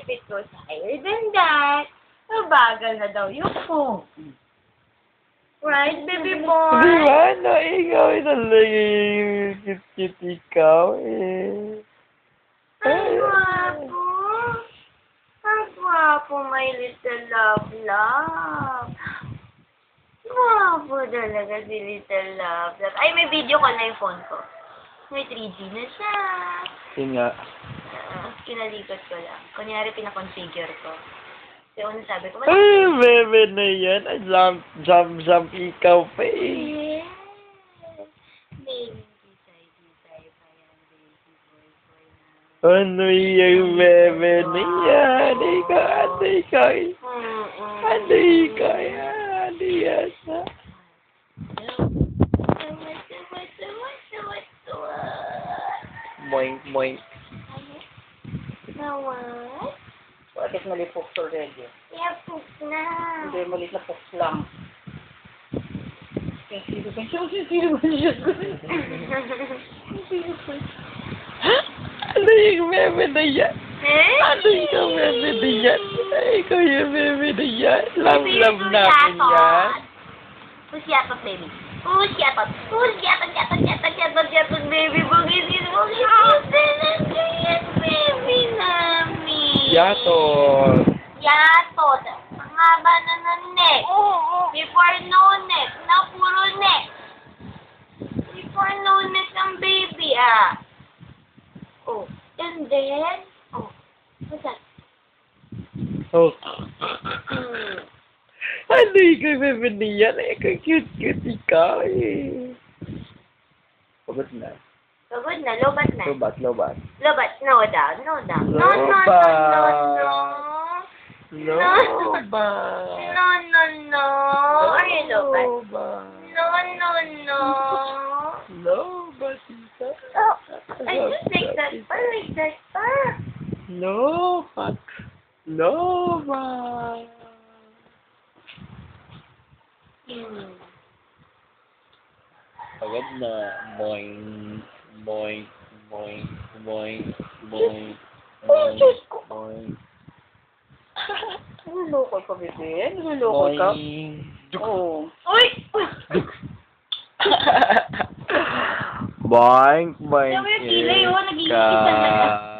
it goes higher than that, mabagal na daw yung phone. Right, baby boy? Di ba? No, ikaw talaga yung cute-cute ikaw eh. Ang gwapo. Ang gwapo, my little love. Gwapo talaga si little love. Ay, may video call na yung phone ko. May 3G na siya. Yun nga. Kinalikot ko lang. Kunyari, pinakonfigure ko. So, ano sabi ko? Ay, bebe na yan. Ay, jump, ikaw pa eh. Yes. Baby, disay pa yan, baby boy na. Ano yung bebe na yan? Ano ikaw? Ano ikaw yan? Ano yan? Moink, moink. What? Bakit mali Fox already? Yeah, poop na. Hindi, mali na Fox lang. Sino ba siya? Ano yung bebe na yan? Eh? Ano yung bebe na yan? Ikaw yung bebe na yan. Love namin yan. Pusyatot, baby. Pusyatot, baby. Bugis, baby namin. Yatot. Ang haba na ng neck. Before no neck. Now, puro neck. Before no neck ang baby, Oh. And then, what's that? Oh. Ano ikaw yung bebe na yan? Ikaw cute ikaw eh. Pagod na. Pagod na, lobat na. Lobat. Lobat, no down. No. Lobat. No. Are you lobat? No. Lobat. Oh, I just like that pa. Lobat. Pagod na. Boing. Naluloko ka, bebe? Naluloko ka? Oo. Uy! Boing. Sabi yung kilay, nag-iigisan na.